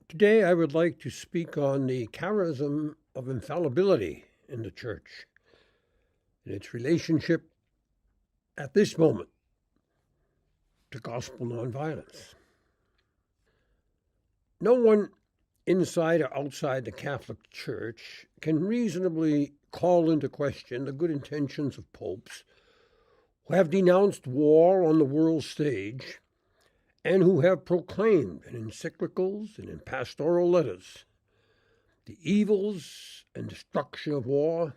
Today, I would like to speak on the charism of infallibility in the church and its relationship at this moment to gospel nonviolence. No one inside or outside the Catholic Church can reasonably call into question the good intentions of popes who have denounced war on the world stage and who have proclaimed in encyclicals and in pastoral letters the evils and destruction of war,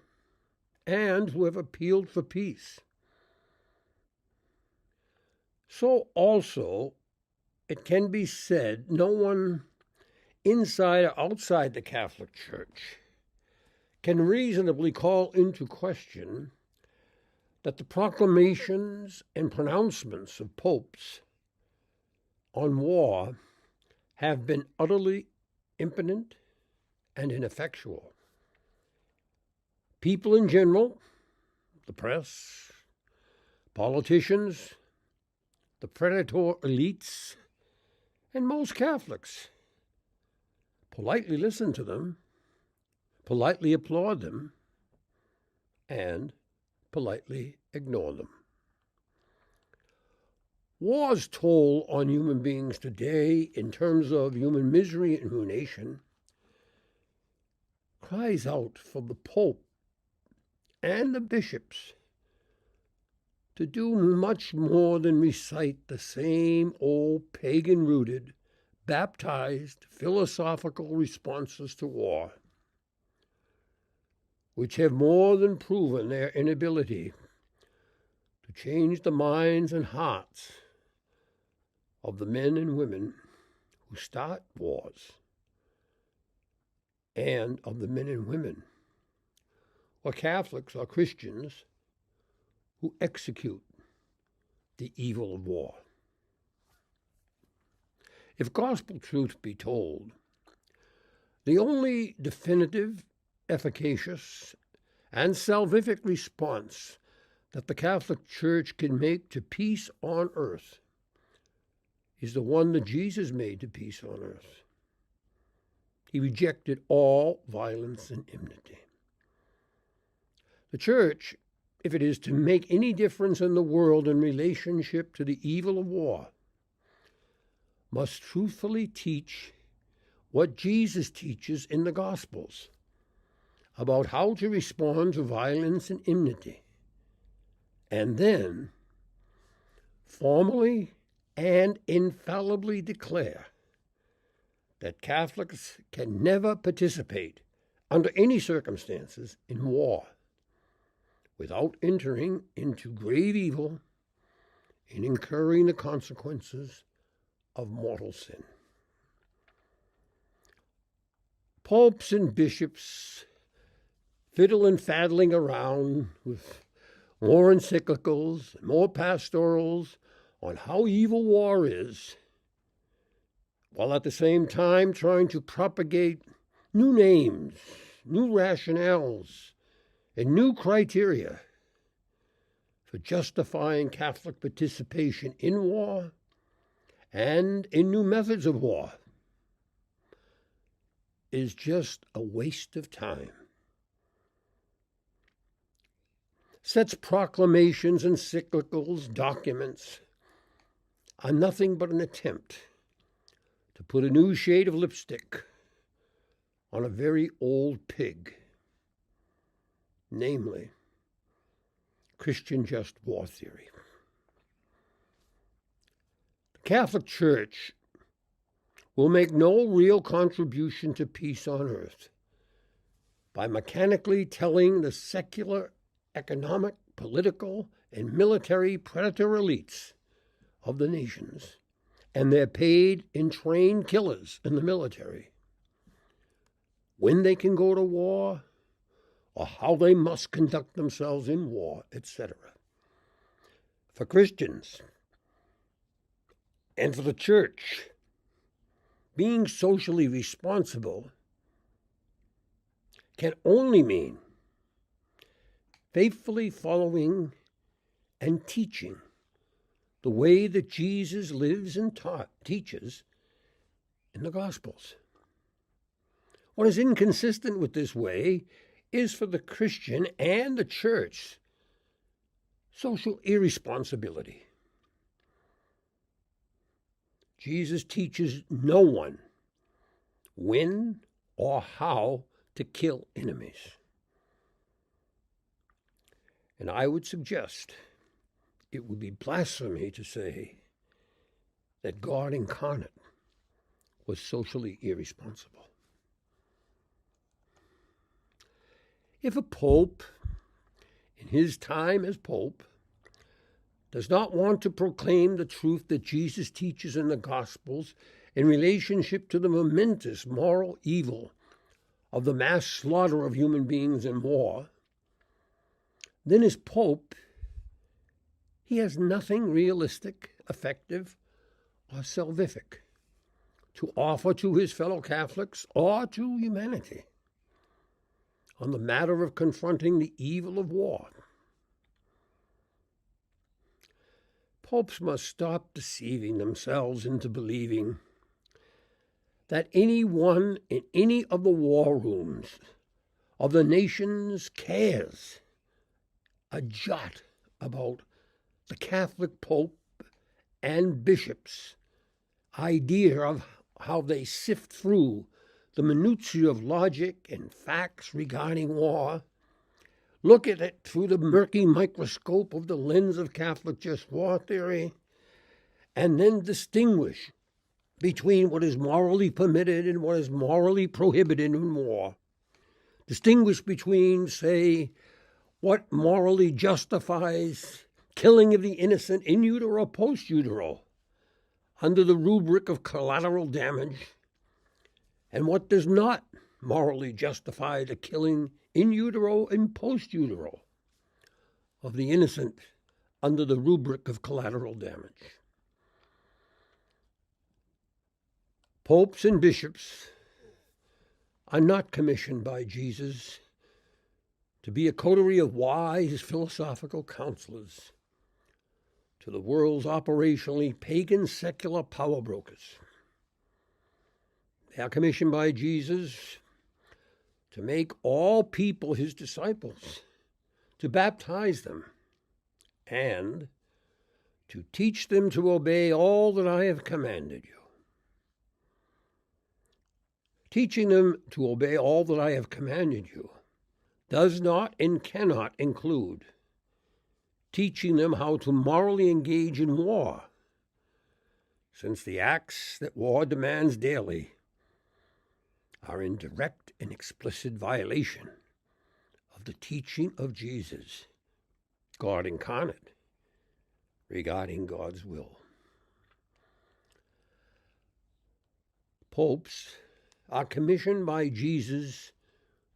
and who have appealed for peace. So also, it can be said no one inside or outside the Catholic Church can reasonably call into question that the proclamations and pronouncements of popes on war have been utterly impotent and ineffectual. People in general, the press, politicians, the predator elites, and most Catholics politely listen to them, politely applaud them, and politely ignore them. War's toll on human beings today, in terms of human misery and ruination, cries out for the Pope and the bishops to do much more than recite the same old pagan-rooted, baptized, philosophical responses to war, which have more than proven their inability to change the minds and hearts of the men and women who start wars, and of the men and women, or Catholics or Christians, who execute the evil of war. If gospel truth be told, the only definitive, efficacious, and salvific response that the Catholic Church can make to peace on earth is the one that Jesus made to peace on earth. He rejected all violence and enmity. The Church, if it is to make any difference in the world in relationship to the evil of war, must truthfully teach what Jesus teaches in the Gospels about how to respond to violence and enmity, and then formally and infallibly declare that Catholics can never participate under any circumstances in war without entering into grave evil and incurring the consequences of mortal sin. Popes and bishops fiddle and faddling around with more encyclicals and more pastorals on how evil war is, while at the same time trying to propagate new names, new rationales, and new criteria for justifying Catholic participation in war and in new methods of war, is just a waste of time. Such proclamations, encyclicals, documents are nothing but an attempt to put a new shade of lipstick on a very old pig, namely Christian just war theory. The Catholic Church will make no real contribution to peace on earth by mechanically telling the secular, economic, political, and military predator elites of the nations and their paid and trained killers in the military when they can go to war or how they must conduct themselves in war, etc. For Christians and for the Church, being socially responsible can only mean faithfully following and teaching the way that Jesus lives and teaches in the Gospels. What is inconsistent with this way is for the Christian and the church social irresponsibility. Jesus teaches no one when or how to kill enemies. And I would suggest it would be blasphemy to say that God incarnate was socially irresponsible. If a pope, in his time as pope, does not want to proclaim the truth that Jesus teaches in the Gospels in relationship to the momentous moral evil of the mass slaughter of human beings in war, then as pope, he has nothing realistic, effective, or salvific to offer to his fellow Catholics or to humanity on the matter of confronting the evil of war. Popes must stop deceiving themselves into believing that anyone in any of the war rooms of the nations cares a jot about the Catholic Pope and bishops' idea of how they sift through the minutiae of logic and facts regarding war, look at it through the murky microscope of the lens of Catholic just war theory, and then distinguish between what is morally permitted and what is morally prohibited in war. Distinguish between, say, what morally justifies killing of the innocent in utero or post utero under the rubric of collateral damage, and what does not morally justify the killing in utero and post utero of the innocent under the rubric of collateral damage. Popes and bishops are not commissioned by Jesus to be a coterie of wise philosophical counselors to the world's operationally pagan secular power brokers. They are commissioned by Jesus to make all people his disciples, to baptize them, and to teach them to obey all that I have commanded you. Teaching them to obey all that I have commanded you does not and cannot include teaching them how to morally engage in war, since the acts that war demands daily are in direct and explicit violation of the teaching of Jesus, God incarnate, regarding God's will. Popes are commissioned by Jesus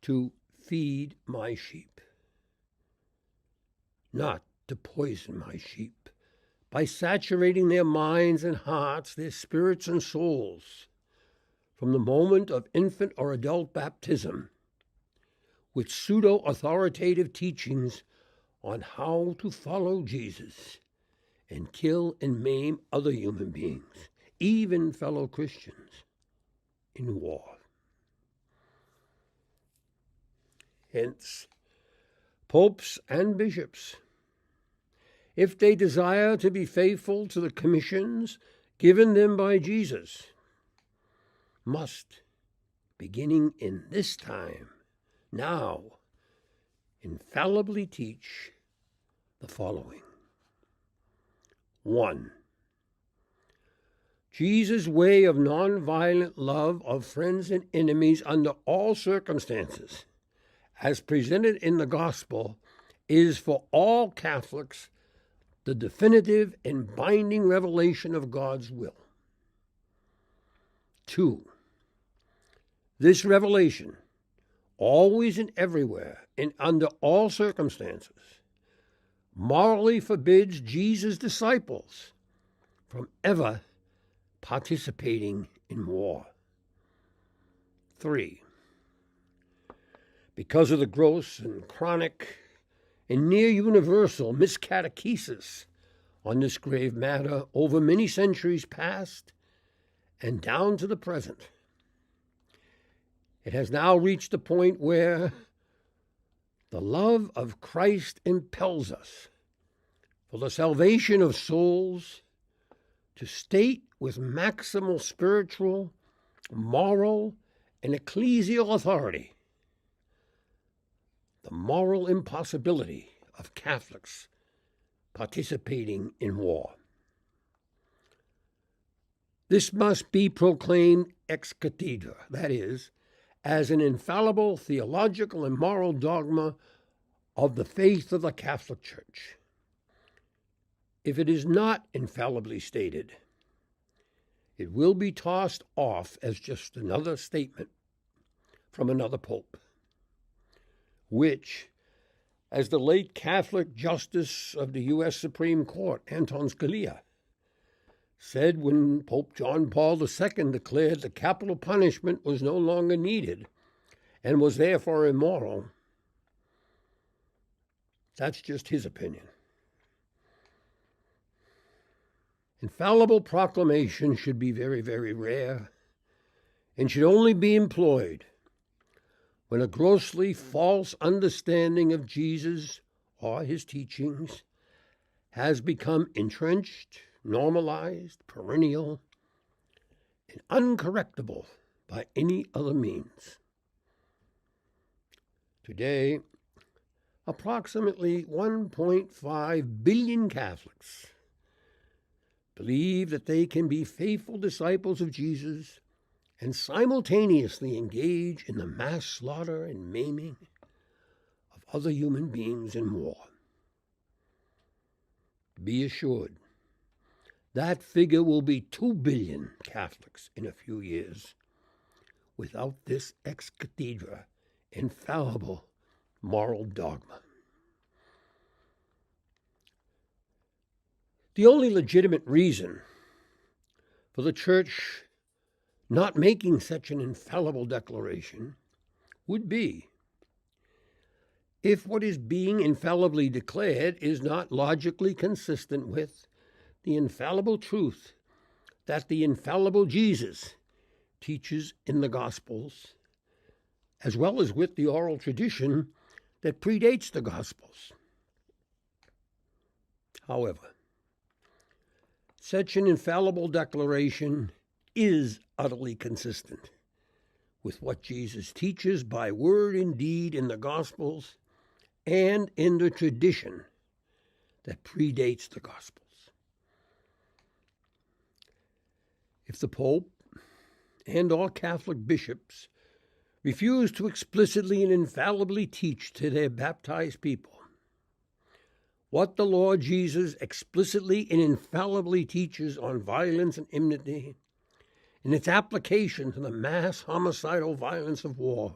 to feed my sheep, not to poison my sheep by saturating their minds and hearts, their spirits and souls, from the moment of infant or adult baptism with pseudo-authoritative teachings on how to follow Jesus and kill and maim other human beings, even fellow Christians, in war. Hence, popes and bishops, if they desire to be faithful to the commissions given them by Jesus, must, beginning in this time, now, infallibly teach the following. 1. Jesus' way of nonviolent love of friends and enemies under all circumstances, as presented in the gospel, is for all Catholics the definitive and binding revelation of God's will. 2. This revelation, always and everywhere and under all circumstances, morally forbids Jesus' disciples from ever participating in war. 3. Because of the gross and chronic and near universal miscatechesis on this grave matter over many centuries past and down to the present, It has now reached the point where the love of Christ impels us, for the salvation of souls, to state with maximal spiritual, moral, and ecclesial authority the moral impossibility of Catholics participating in war. This must be proclaimed ex cathedra, that is, as an infallible theological and moral dogma of the faith of the Catholic Church. If it is not infallibly stated, it will be tossed off as just another statement from another pope, which, as the late Catholic Justice of the U.S. Supreme Court, Anton Scalia, said when Pope John Paul II declared the capital punishment was no longer needed and was therefore immoral. That's just his opinion. Infallible proclamation should be very, very rare and should only be employed when a grossly false understanding of Jesus or his teachings has become entrenched, normalized, perennial, and uncorrectable by any other means. Today, approximately 1.5 billion Catholics believe that they can be faithful disciples of Jesus and simultaneously engage in the mass slaughter and maiming of other human beings in war. Be assured, that figure will be 2 billion Catholics in a few years without this ex cathedra infallible moral dogma. The only legitimate reason for the Church not making such an infallible declaration would be if what is being infallibly declared is not logically consistent with the infallible truth that the infallible Jesus teaches in the Gospels, as well as with the oral tradition that predates the Gospels. However, such an infallible declaration is utterly consistent with what Jesus teaches by word and deed in the Gospels and in the tradition that predates the Gospels. If the Pope and all Catholic bishops refuse to explicitly and infallibly teach to their baptized people what the Lord Jesus explicitly and infallibly teaches on violence and enmity in its application to the mass homicidal violence of war,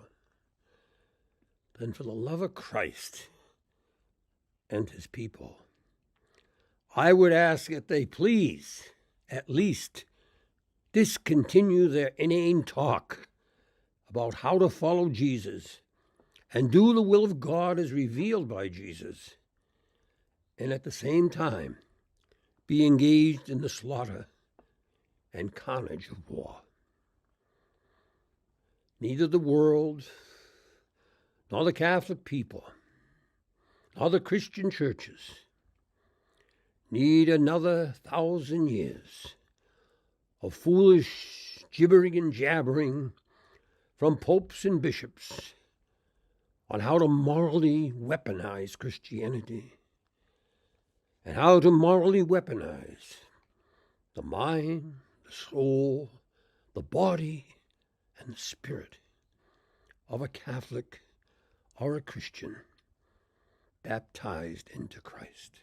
then for the love of Christ and his people, I would ask that they please at least discontinue their inane talk about how to follow Jesus and do the will of God as revealed by Jesus, and at the same time be engaged in the slaughter and carnage of war. Neither the world, nor the Catholic people, nor the Christian churches need another 1,000 years of foolish gibbering and jabbering from popes and bishops on how to morally weaponize Christianity and how to morally weaponize the mind, the soul, the body, and the spirit of a Catholic or a Christian baptized into Christ.